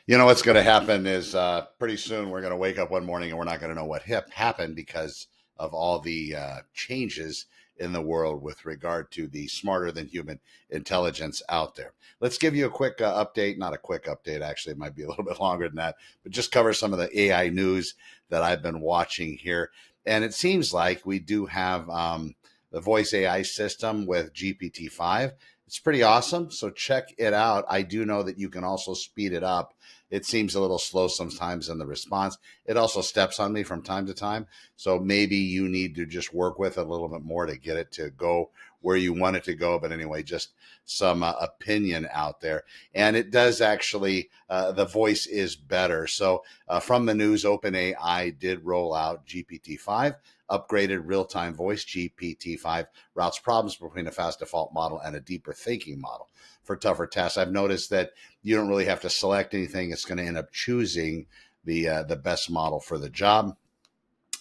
You know what's going to happen is pretty soon we're going to wake up one morning and we're not going to know what happened because of all the changes in the world with regard to the smarter than human intelligence out there. Let's give you a quick update, not a quick update, actually, it might be a little bit longer than that, but just cover some of the AI news that I've been watching here. And it seems like we do have the voice AI system with GPT-5. It's pretty awesome. So check it out. I do know that you can also speed it up. It seems a little slow sometimes in the response. It also steps on me from time to time. So maybe you need to just work with it a little bit more to get it to go where you want it to go. But anyway, just some opinion out there. And it does actually, the voice is better. So from the news, OpenAI did roll out GPT-5, upgraded real-time voice. GPT-5 routes problems between a fast default model and a deeper thinking model for tougher tasks. I've noticed that you don't really have to select anything. It's going to end up choosing the best model for the job.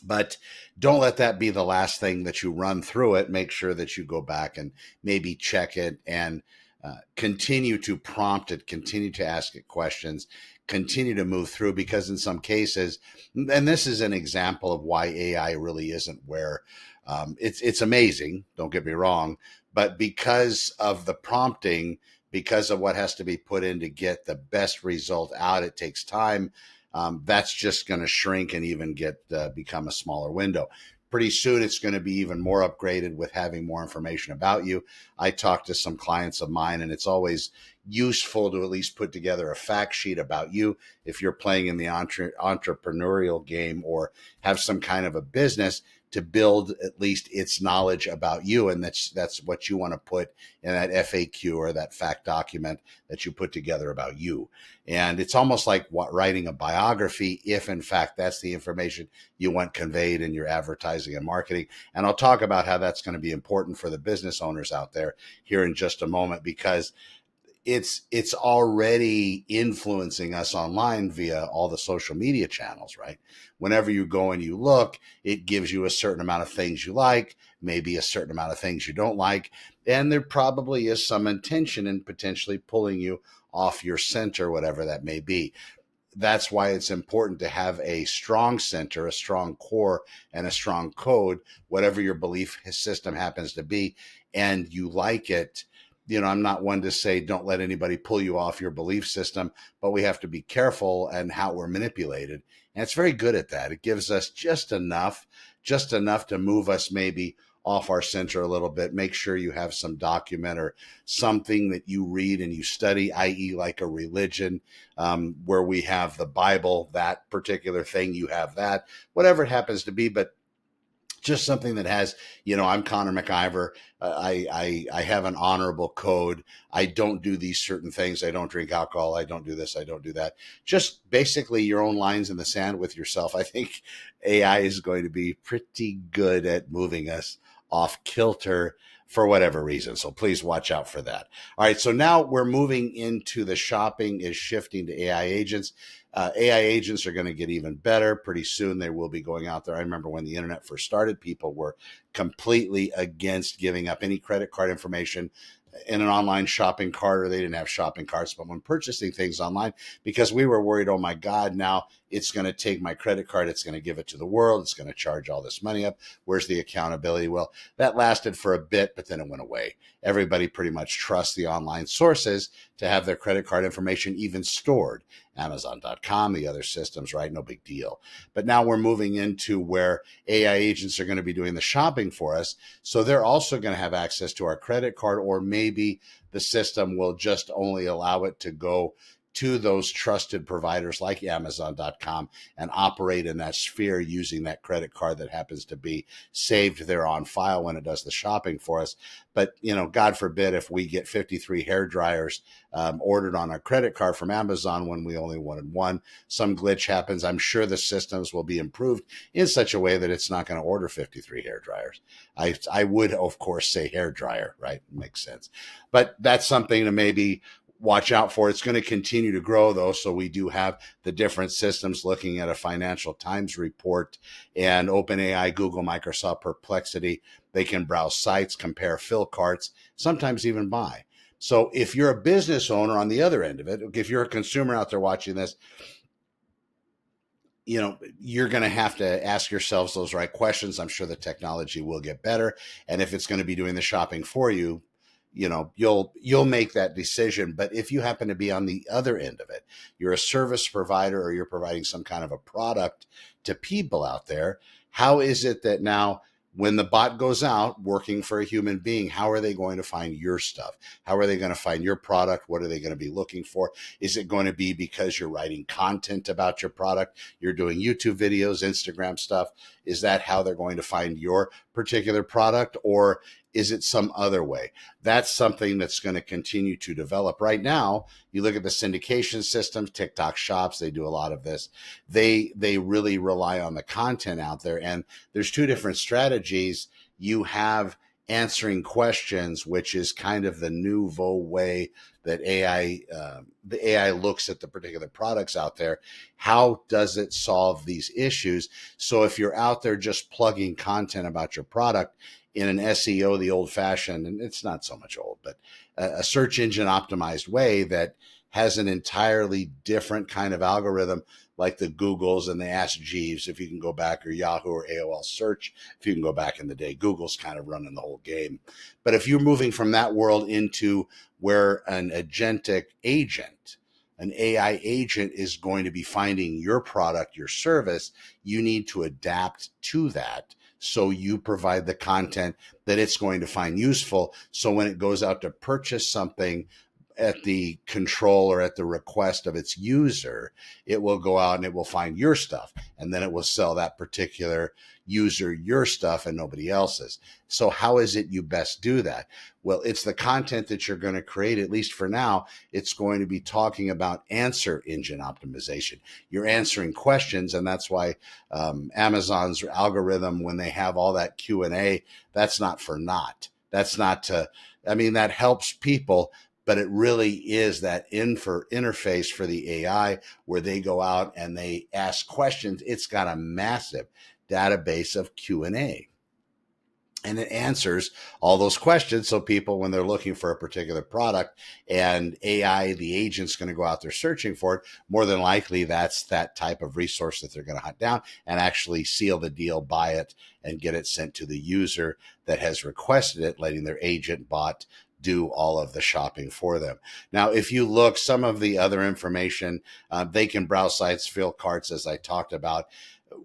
But don't let that be the last thing that you run through it. Make sure that you go back and maybe check it and continue to prompt it, continue to ask it questions, continue to move through, because in some cases, and this is an example of why AI really isn't where it's amazing, don't get me wrong, but because of the prompting, because of what has to be put in to get the best result out, it takes time. That's just going to shrink and even get become a smaller window. Pretty soon, it's going to be even more upgraded with having more information about you. I talked to some clients of mine, and it's always useful to at least put together a fact sheet about you if you're playing in the entrepreneurial game or have some kind of a business, to build at least its knowledge about you. And that's what you want to put in that FAQ or that fact document that you put together about you. And it's almost like writing a biography, if in fact that's the information you want conveyed in your advertising and marketing. And I'll talk about how that's going to be important for the business owners out there here in just a moment, because it's already influencing us online via all the social media channels, right? Whenever you go and you look, it gives you a certain amount of things you like, maybe a certain amount of things you don't like, and there probably is some intention in potentially pulling you off your center, whatever that may be. That's why it's important to have a strong center, a strong core, and a strong code, whatever your belief system happens to be, and you like it. I'm not one to say don't let anybody pull you off your belief system, but we have to be careful and how we're manipulated. And it's very good at that. It gives us just enough to move us maybe off our center a little bit. Make sure you have some document or something that you read and you study, i.e., like a religion, where we have the Bible, that particular thing, you have that, whatever it happens to be. But just something that has, I'm Connor MacIvor. I have an honorable code. I don't do these certain things. I don't drink alcohol. I don't do this. I don't do that. Just basically your own lines in the sand with yourself. I think AI is going to be pretty good at moving us off kilter for whatever reason. So please watch out for that. All right. So now we're moving into the shopping is shifting to AI agents. AI agents are going to get even better. Pretty soon they will be going out there. I remember when the internet first started, people were completely against giving up any credit card information in an online shopping cart, or they didn't have shopping carts, but when purchasing things online, because we were worried, oh my God, now it's going to take my credit card, it's going to give it to the world, it's going to charge all this money up. Where's the accountability? Well, that lasted for a bit, but then it went away. Everybody pretty much trusts the online sources to have their credit card information even stored. Amazon.com, the other systems, right? No big deal. But now we're moving into where AI agents are going to be doing the shopping for us. So they're also going to have access to our credit card, or maybe the system will just only allow it to go to those trusted providers like Amazon.com and operate in that sphere using that credit card that happens to be saved there on file when it does the shopping for us. But, God forbid if we get 53 hair dryers ordered on our credit card from Amazon when we only wanted one, some glitch happens. I'm sure the systems will be improved in such a way that it's not going to order 53 hair dryers. I would, of course, say hair dryer, right? Makes sense. But that's something to maybe watch out for. It's going to continue to grow, though. So we do have the different systems looking at a Financial Times report, and OpenAI, Google, Microsoft, Perplexity. They can browse sites, compare fill carts, sometimes even buy. So if you're a business owner on the other end of it, if you're a consumer out there watching this, you're going to have to ask yourselves those right questions. I'm sure the technology will get better. And if it's going to be doing the shopping for you, you'll make that decision. But if you happen to be on the other end of it, you're a service provider or you're providing some kind of a product to people out there, how is it that now when the bot goes out working for a human being, how are they going to find your stuff? How are they going to find your product? What are they going to be looking for? Is it going to be because you're writing content about your product? You're doing YouTube videos, Instagram stuff. Is that how they're going to find your particular product? Or is it some other way? That's something that's going to continue to develop. Right now, you look at the syndication systems, TikTok shops, they do a lot of this. They really rely on the content out there. And there's two different strategies. You have answering questions, which is kind of the nouveau way that the AI looks at the particular products out there. How does it solve these issues? So if you're out there just plugging content about your product in an SEO, the old fashioned, and it's not so much old, but a search engine optimized way that has an entirely different kind of algorithm, like the Googles and the Ask Jeeves, if you can go back, or Yahoo or AOL search, if you can go back in the day. Google's kind of running the whole game. But if you're moving from that world into where an agentic agent, an AI agent is going to be finding your product, your service, you need to adapt to that. So you provide the content that it's going to find useful. So when it goes out to purchase something at the control or at the request of its user, it will go out and it will find your stuff. And then it will sell that particular user your stuff and nobody else's. So how is it you best do that? Well, it's the content that you're going to create. At least for now, it's going to be talking about answer engine optimization. You're answering questions. And that's why Amazon's algorithm, when they have all that Q&A, that's not for naught. That's not to, that helps people, but it really is that interface for the AI where they go out and they ask questions. It's got a massive database of Q&A. And it answers all those questions. So people, when they're looking for a particular product and AI, the agent's going to go out there searching for it, more than likely that's that type of resource that they're going to hunt down and actually seal the deal, buy it, and get it sent to the user that has requested it, letting their agent bot do all of the shopping for them. Now, if you look, some of the other information, they can browse sites, fill carts, as I talked about.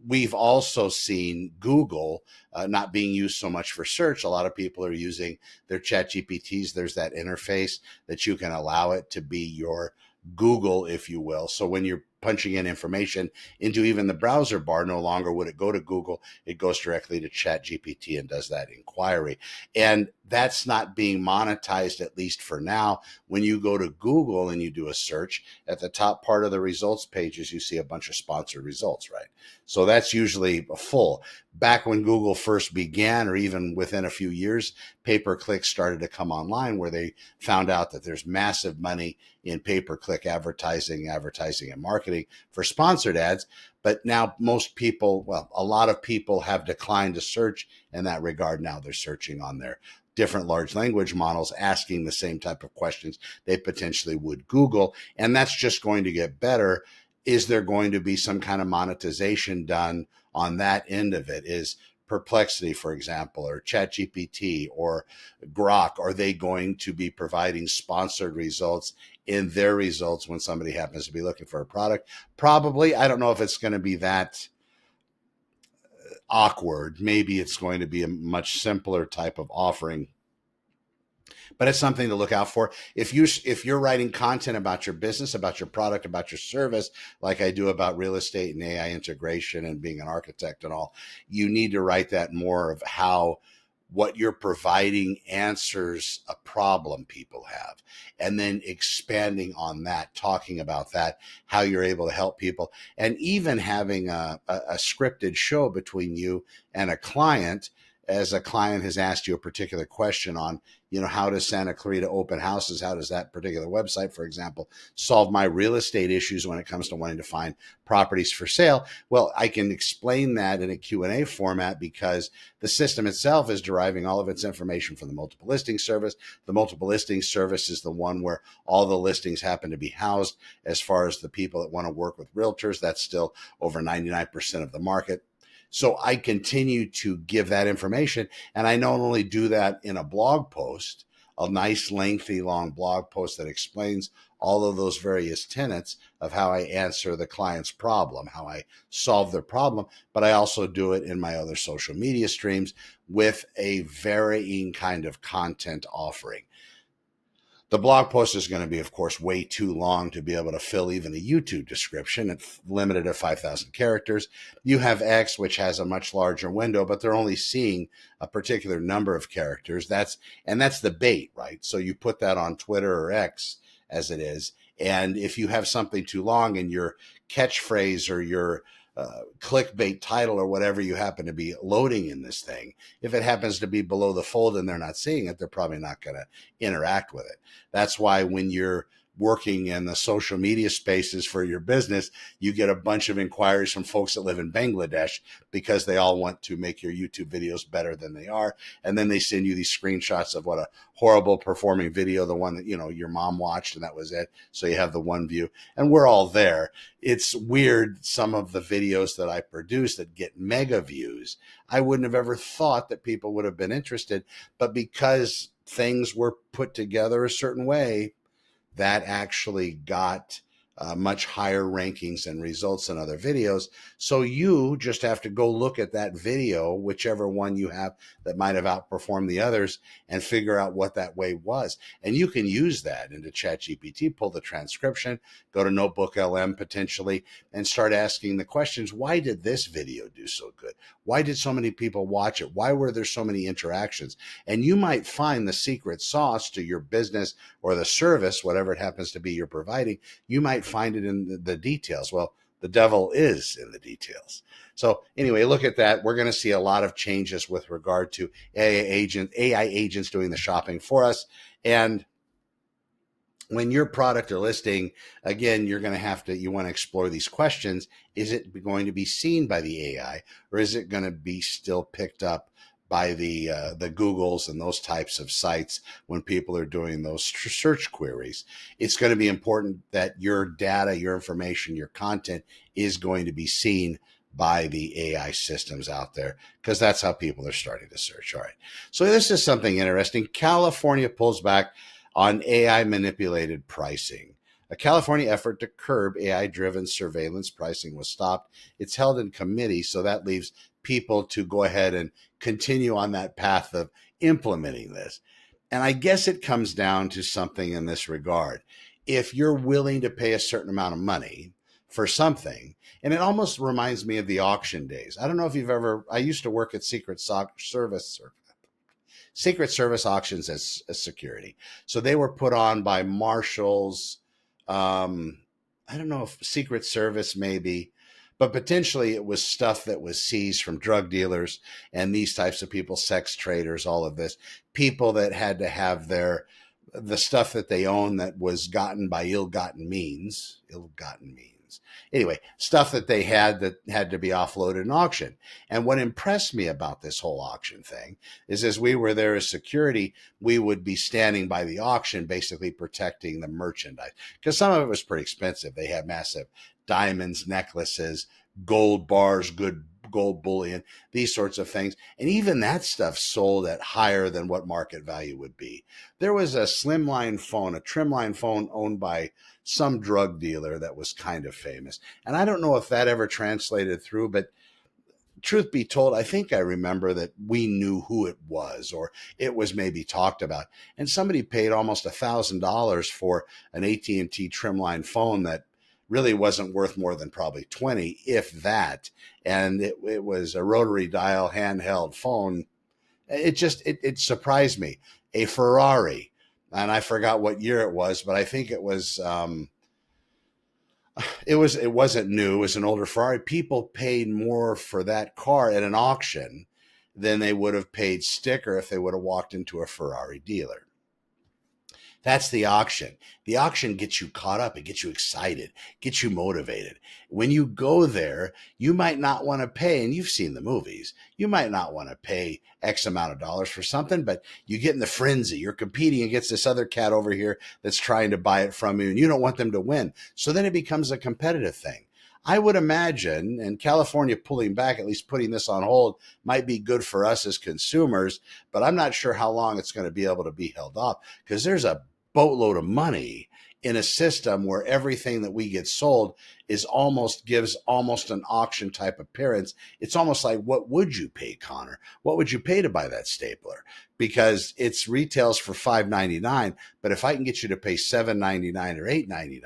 We've also seen Google not being used so much for search. A lot of people are using their chat GPTs. There's that interface that you can allow it to be your Google, if you will. So when you're punching in information into even the browser bar, no longer would it go to Google. It goes directly to chat GPT and does that inquiry. And that's not being monetized, at least for now. When you go to Google and you do a search, at the top part of the results pages, you see a bunch of sponsored results, right? So that's usually full. Back when Google first began, or even within a few years, pay-per-click started to come online, where they found out that there's massive money in pay-per-click advertising and marketing for sponsored ads. But now most people, well, a lot of people have declined to search in that regard. Now they're searching on their different large language models, asking the same type of questions they potentially would Google. And that's just going to get better. Is there going to be some kind of monetization done on that end of it? Is Perplexity, for example, or ChatGPT or Grok, are they going to be providing sponsored results in their results when somebody happens to be looking for a product? Probably. I don't know if it's going to be that awkward. Maybe it's going to be a much simpler type of offering, but it's something to look out for. If you're writing content about your business, about your product, about your service, like I do about real estate and AI integration and being an architect and all, you need to write that more of how what you're providing answers a problem people have, and then expanding on that, talking about that, how you're able to help people, and even having a scripted show between you and a client, as a client has asked you a particular question on, how does Santa Clarita open houses? How does that particular website, for example, solve my real estate issues when it comes to wanting to find properties for sale? Well, I can explain that in a Q&A format because the system itself is deriving all of its information from the multiple listing service. The multiple listing service is the one where all the listings happen to be housed. As far as the people that want to work with realtors, that's still over 99% of the market. So I continue to give that information, and I not only do that in a blog post, a nice lengthy long blog post that explains all of those various tenets of how I answer the client's problem, how I solve their problem, but I also do it in my other social media streams with a varying kind of content offering. The blog post is going to be, of course, way too long to be able to fill even a YouTube description. It's limited at 5,000 characters. You have X, which has a much larger window, but they're only seeing a particular number of characters. That's the bait, right? So you put that on Twitter or X as it is. And if you have something too long and your catchphrase or your clickbait title or whatever you happen to be loading in this thing, if it happens to be below the fold and they're not seeing it, they're probably not going to interact with it. That's why when you're working in the social media spaces for your business, you get a bunch of inquiries from folks that live in Bangladesh because they all want to make your YouTube videos better than they are. And then they send you these screenshots of what a horrible performing video, the one that, your mom watched and that was it. So you have the one view and we're all there. It's weird. Some of the videos that I produce that get mega views, I wouldn't have ever thought that people would have been interested, but because things were put together a certain way, that actually got much higher rankings and results than other videos. So you just have to go look at that video, whichever one you have that might have outperformed the others, and figure out what that way was. And you can use that into ChatGPT, pull the transcription, go to Notebook LM potentially, and start asking the questions. Why did this video do so good? Why did so many people watch it? Why were there so many interactions? And you might find the secret sauce to your business or the service, whatever it happens to be you're providing. You might find it in the details. Well, the devil is in the details. So anyway, look at that. We're going to see a lot of changes with regard to AI agents doing the shopping for us. And when your product or listing, again, you want to explore these questions. Is it going to be seen by the AI, or is it going to be still picked up by the Googles and those types of sites when people are doing those search queries? It's going to be important that your data, your information, your content is going to be seen by the AI systems out there, because that's how people are starting to search. All right. So this is something interesting. California pulls back on AI manipulated pricing. A California effort to curb AI-driven surveillance pricing was stopped. It's held in committee, so that leaves people to go ahead and continue on that path of implementing this. And I guess it comes down to something in this regard. If you're willing to pay a certain amount of money for something, and it almost reminds me of the auction days. I don't know if I used to work at Secret Service auctions as security. So they were put on by marshals. I don't know if Secret Service maybe, but potentially it was stuff that was seized from drug dealers and these types of people, sex traders, all of this, people that had to have the stuff that they own that was gotten by ill-gotten means. Anyway, stuff that they had that had to be offloaded in auction. And what impressed me about this whole auction thing is, as we were there as security, we would be standing by the auction, basically protecting the merchandise, because some of it was pretty expensive. They had massive diamonds, necklaces, gold bars, good gold bullion, these sorts of things. And even that stuff sold at higher than what market value would be. There was a slimline phone, a trimline phone owned by some drug dealer that was kind of famous. And I don't know if that ever translated through, but truth be told, I think I remember that we knew who it was, or it was maybe talked about. And somebody paid almost $1,000 for an AT&T trimline phone that really wasn't worth more than probably 20, if that. And it was a rotary dial handheld phone. It surprised me. A Ferrari, and I forgot what year it was, but I think it wasn't new. It was an older Ferrari. People paid more for that car at an auction than they would have paid sticker if they would have walked into a Ferrari dealer. That's the auction. The auction gets you caught up. It gets you excited, gets you motivated. When you go there, you might not want to pay, and you've seen the movies, you might not want to pay X amount of dollars for something, but you get in the frenzy. You're competing against this other cat over here that's trying to buy it from you, and you don't want them to win. So then it becomes a competitive thing. I would imagine, and California pulling back, at least putting this on hold, might be good for us as consumers, but I'm not sure how long it's going to be able to be held off, because there's a boatload of money in a system where everything that we get sold gives almost an auction type appearance. It's almost like, what would you pay, Connor? What would you pay to buy that stapler? Because it's retails for $5.99, but if I can get you to pay $7.99 or $8.99,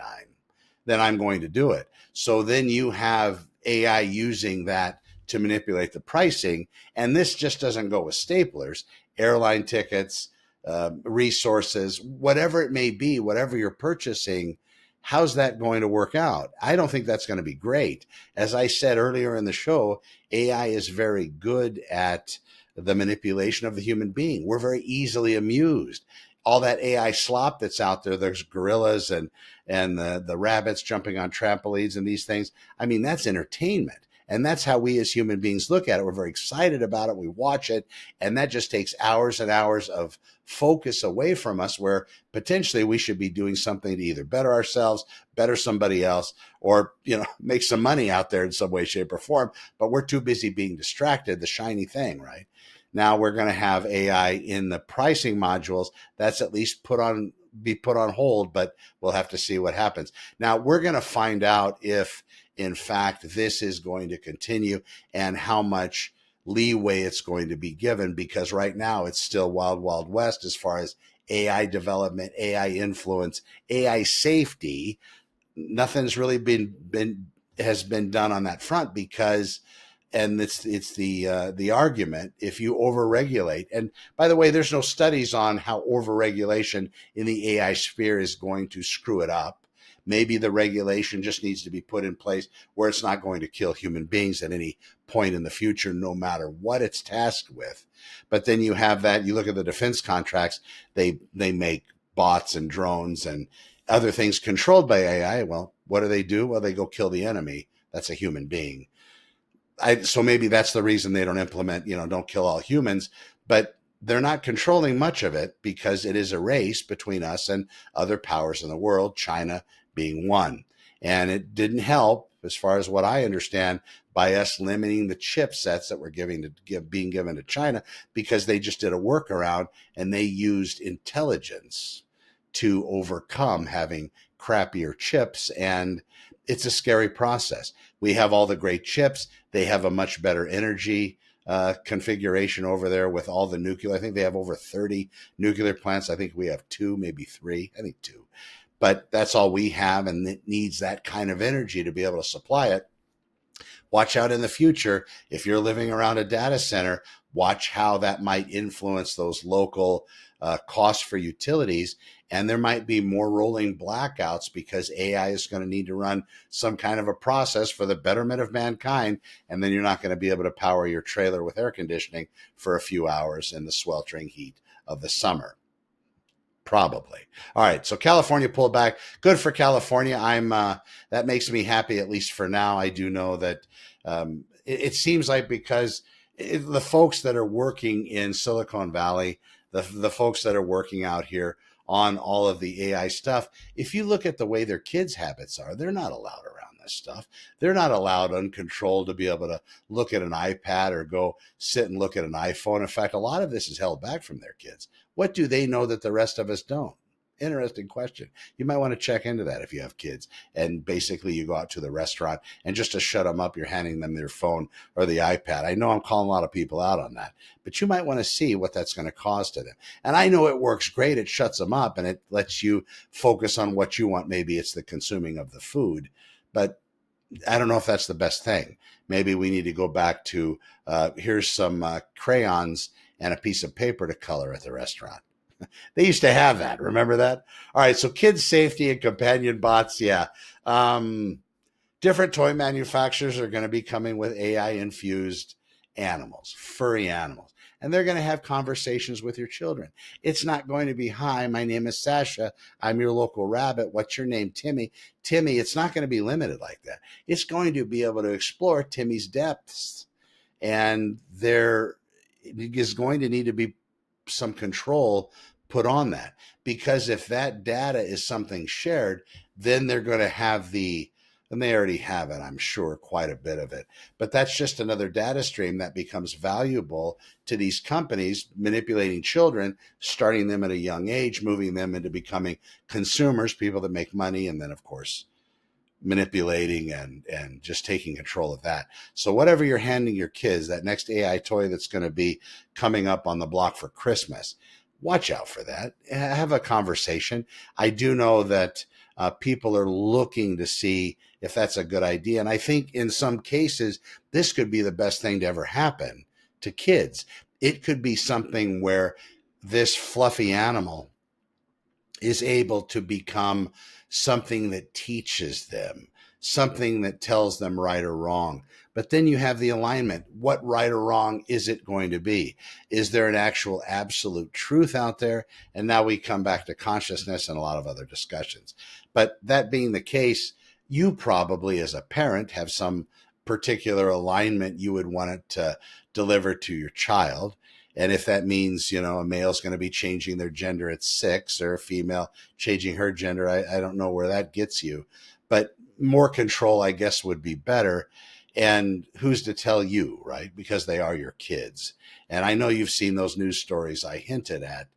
then I'm going to do it. So then you have AI using that to manipulate the pricing. And this just doesn't go with staplers, airline tickets, resources, whatever it may be, whatever you're purchasing. How's that going to work out? I don't think that's going to be great. As I said earlier in the show, AI is very good at the manipulation of the human being. We're very easily amused. All that AI slop that's out there, there's gorillas and the rabbits jumping on trampolines and these things. I mean, that's entertainment. And that's how we as human beings look at it. We're very excited about it. We watch it. And that just takes hours and hours of focus away from us, where potentially we should be doing something to either better ourselves, better somebody else, or, make some money out there in some way, shape, or form. But we're too busy being distracted, the shiny thing, right? Now we're going to have AI in the pricing modules. That's at least be put on hold, but we'll have to see what happens. Now we're going to find out if, in fact, this is going to continue and how much leeway it's going to be given, because right now it's still wild, wild west as far as AI development, AI influence, AI safety. Nothing's really has been done on that front, because, and it's the argument, if you overregulate, and by the way, there's no studies on how overregulation in the AI sphere is going to screw it up. Maybe the regulation just needs to be put in place where it's not going to kill human beings at any point in the future, no matter what it's tasked with. But then you have that, you look at the defense contracts, they make bots and drones and other things controlled by AI. Well, what do? Well, they go kill the enemy. That's a human being. So maybe that's the reason they don't implement, don't kill all humans, but they're not controlling much of it, because it is a race between us and other powers in the world, China being one. And it didn't help, as far as what I understand, by us limiting the chipsets that were being given to China, because they just did a workaround and they used intelligence to overcome having crappier chips. And it's a scary process. We have all the great chips. They have a much better energy configuration over there with all the nuclear. I think they have over 30 nuclear plants. I think we have 2, maybe 3. I think 2. But that's all we have, and it needs that kind of energy to be able to supply it. Watch out in the future. If you're living around a data center, watch how that might influence those local costs for utilities. And there might be more rolling blackouts, because AI is going to need to run some kind of a process for the betterment of mankind. And then you're not going to be able to power your trailer with air conditioning for a few hours in the sweltering heat of the summer. Probably. All right. So California pulled back. Good for California. That makes me happy, at least for now. I do know that it seems like, because the folks that are working in Silicon Valley, the folks that are working out here on all of the AI stuff, if you look at the way their kids' habits are, they're not allowed around this stuff. They're not allowed uncontrolled to be able to look at an iPad or go sit and look at an iPhone. In fact, a lot of this is held back from their kids. What do they know that the rest of us don't? Interesting question. You might want to check into that if you have kids, and basically you go out to the restaurant and just to shut them up, you're handing them their phone or the iPad. I know I'm calling a lot of people out on that, but you might want to see what that's going to cause to them. And I know it works great. It shuts them up and it lets you focus on what you want. Maybe it's the consuming of the food, but I don't know if that's the best thing. Maybe we need to go back to here's some crayons and a piece of paper to color at the restaurant. They used to have that. Remember that? All right. So kids' safety and companion bots. Yeah. Different toy manufacturers are going to be coming with AI infused animals, furry animals. And they're going to have conversations with your children. It's not going to be, hi, my name is Sasha. I'm your local rabbit. What's your name? Timmy. Timmy, it's not going to be limited like that. It's going to be able to explore Timmy's depths. And there is going to need to be some control put on that, because if that data is something shared, then they're going to have and they already have it, I'm sure, quite a bit of it, but that's just another data stream that becomes valuable to these companies, manipulating children, starting them at a young age, moving them into becoming consumers, people that make money, and then of course manipulating and just taking control of that. So whatever you're handing your kids, that next AI toy that's going to be coming up on the block for Christmas, watch out for that. Have a conversation. I do know that people are looking to see if that's a good idea. And I think in some cases, this could be the best thing to ever happen to kids. It could be something where this fluffy animal is able to become something that teaches them, something that tells them right or wrong. But then you have the alignment. What right or wrong is it going to be? Is there an actual absolute truth out there? And now we come back to consciousness and a lot of other discussions. But that being the case, you probably as a parent have some particular alignment you would want it to deliver to your child. And if that means, a male's going to be changing their gender at 6 or a female changing her gender, I don't know where that gets you. But more control, I guess, would be better. And who's to tell you, right? Because they are your kids. And I know you've seen those news stories I hinted at.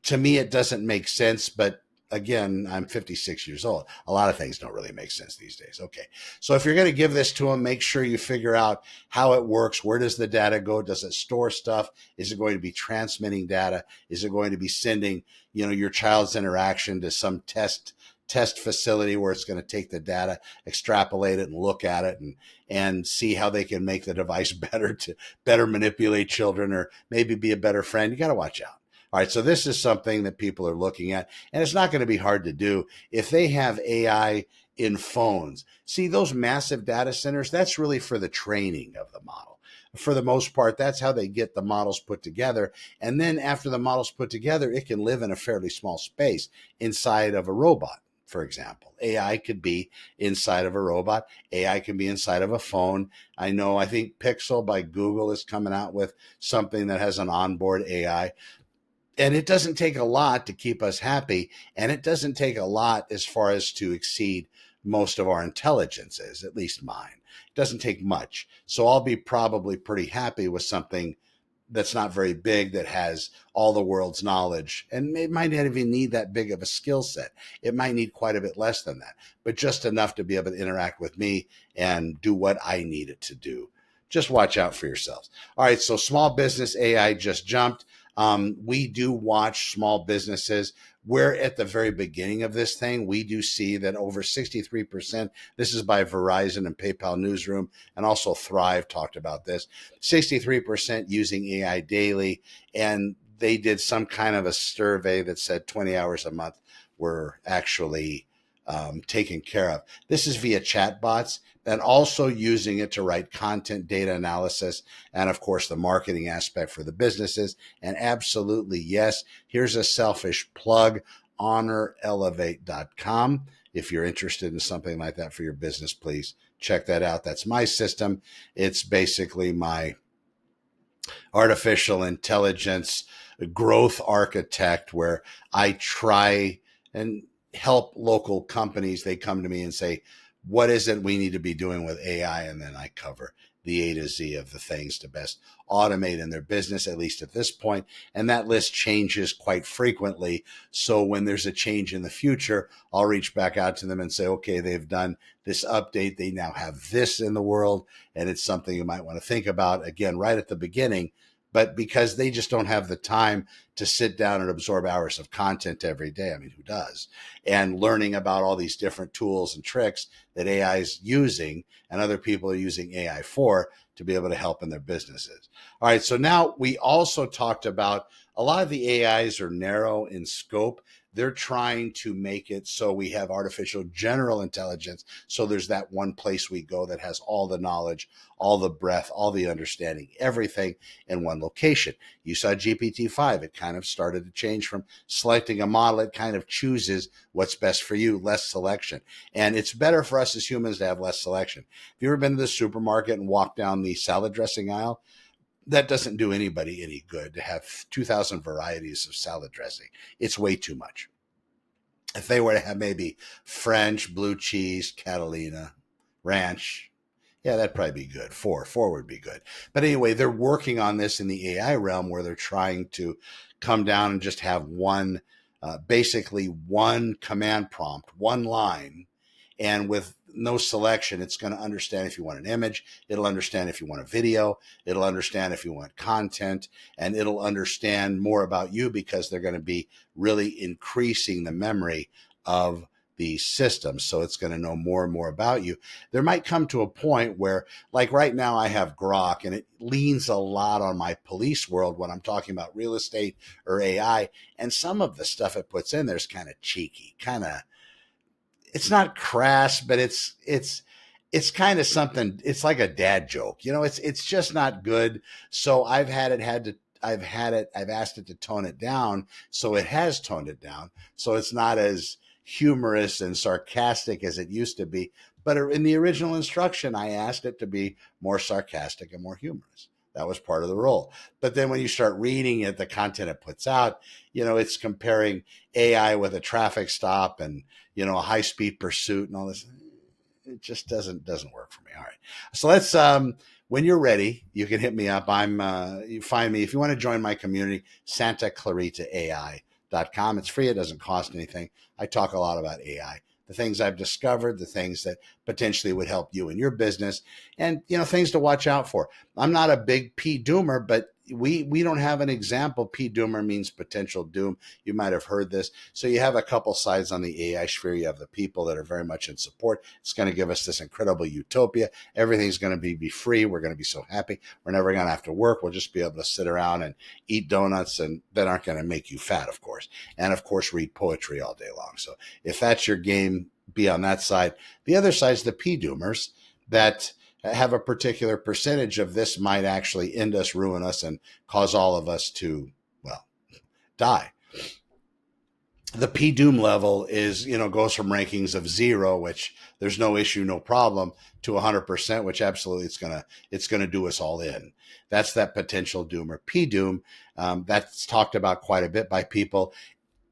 To me, it doesn't make sense, but again, I'm 56 years old. A lot of things don't really make sense these days. Okay. So if you're going to give this to them, make sure you figure out how it works. Where does the data go? Does it store stuff? Is it going to be transmitting data? Is it going to be sending, your child's interaction to some test facility where it's going to take the data, extrapolate it and look at it and see how they can make the device better manipulate children, or maybe be a better friend? You got to watch out. All right, so this is something that people are looking at, and it's not going to be hard to do. If they have AI in phones, see those massive data centers, that's really for the training of the model. For the most part, that's how they get the models put together. And then after the model's put together, it can live in a fairly small space inside of a robot, for example. AI could be inside of a robot. AI can be inside of a phone. I think Pixel by Google is coming out with something that has an onboard AI. And it doesn't take a lot to keep us happy. And it doesn't take a lot as far as to exceed most of our intelligences, at least mine. It doesn't take much. So I'll be probably pretty happy with something that's not very big, that has all the world's knowledge. And it might not even need that big of a skill set. It might need quite a bit less than that, but just enough to be able to interact with me and do what I need it to do. Just watch out for yourselves. All right, so small business AI just jumped. We do watch small businesses. We're at the very beginning of this thing. We do see that over 63%, this is by Verizon and PayPal Newsroom, and also Thrive talked about this, 63% using AI daily. And they did some kind of a survey that said 20 hours a month were actually taken care of. This is via chatbots, and also using it to write content, data analysis, and of course the marketing aspect for the businesses. And absolutely, yes, here's a selfish plug, honorelevate.com. If you're interested in something like that for your business, please check that out. That's my system. It's basically my artificial intelligence growth architect, where I try and help local companies. They come to me and say, what is it we need to be doing with AI? And then I cover the A to Z of the things to best automate in their business, at least at this point. And that list changes quite frequently. So when there's a change in the future, I'll reach back out to them and say, okay, they've done this update. They now have this in the world, and it's something you might want to think about, again, right at the beginning. But because they just don't have the time to sit down and absorb hours of content every day. I mean, who does? And learning about all these different tools and tricks that AI is using and other people are using AI for to be able to help in their businesses. All right. So now we also talked about a lot of the AIs are narrow in scope. They're trying to make it so we have artificial general intelligence. So there's that one place we go that has all the knowledge, all the breadth, all the understanding, everything in one location. You saw GPT-5. It kind of started to change from selecting a model. It kind of chooses what's best for you, less selection. And it's better for us as humans to have less selection. Have you ever been to the supermarket and walked down the salad dressing aisle? That doesn't do anybody any good to have 2,000 varieties of salad dressing. It's way too much. If they were to have maybe French, blue cheese, Catalina, ranch, yeah, that'd probably be good. Four would be good. But anyway, they're working on this in the AI realm where they're trying to come down and just have one, basically one command prompt, one line, and with no selection, it's going to understand if you want an image, it'll understand if you want a video, it'll understand if you want content, and it'll understand more about you because they're going to be really increasing the memory of the system. So it's going to know more and more about you. There might come to a point where, like right now, I have Grok, and it leans a lot on my police world when I'm talking about real estate or AI. And some of the stuff it puts in there is kind of cheeky, it's not crass, but it's kind of something. It's like a dad joke, it's just not good. So I've asked it to tone it down. So it has toned it down. So it's not as humorous and sarcastic as it used to be. But in the original instruction, I asked it to be more sarcastic and more humorous. That was part of the role. But then when you start reading it, the content it puts out, it's comparing AI with a traffic stop and, a high-speed pursuit and all this. It just doesn't work for me. All right. So let's, when you're ready, you can hit me up. You find me if you want to join my community, SantaClaritaAI.com. It's free. It doesn't cost anything. I talk a lot about AI, the things I've discovered, the things that potentially would help you in your business, and things to watch out for. I'm not a big P doomer, but we don't have an example. P doomer means potential doom. You might have heard this. So you have a couple sides on the AI sphere. You have the people that are very much in support. It's going to give us this incredible utopia. Everything's going to be free. We're going to be so happy. We're never going to have to work. We'll just be able to sit around and eat donuts, and that aren't going to make you fat, of course. And of course, read poetry all day long. So if that's your game, be on that side. The other side is the P doomers that have a particular percentage of this might actually end us, ruin us, and cause all of us to, die. The P doom level is, goes from rankings of 0, which there's no issue, no problem, to 100%, which absolutely it's gonna do us all in. That's that potential doomer. P doom, that's talked about quite a bit by people.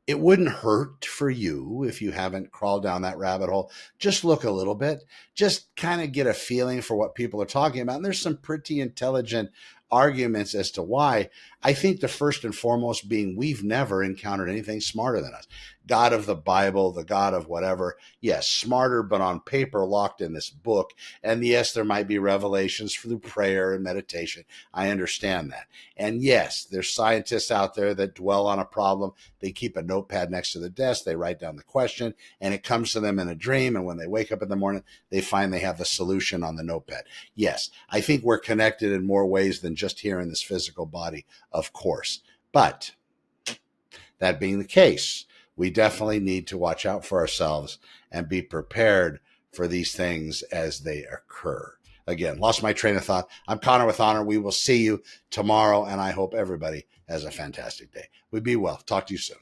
It wouldn't hurt for you if you haven't crawled down that rabbit hole. Just look a little bit, just kind of get a feeling for what people are talking about. And there's some pretty intelligent arguments as to why. I think the first and foremost being we've never encountered anything smarter than us. God of the Bible, the God of whatever. Yes, smarter, but on paper, locked in this book. And yes, there might be revelations through prayer and meditation. I understand that. And yes, there's scientists out there that dwell on a problem. They keep a notepad next to the desk. They write down the question, and it comes to them in a dream. And when they wake up in the morning, they find they have the solution on the notepad. Yes, I think we're connected in more ways than just here in this physical body, of course. But that being the case, we definitely need to watch out for ourselves and be prepared for these things as they occur. Again, lost my train of thought. I'm Connor with Honor. We will see you tomorrow, and I hope everybody has a fantastic day. We be well. Talk to you soon.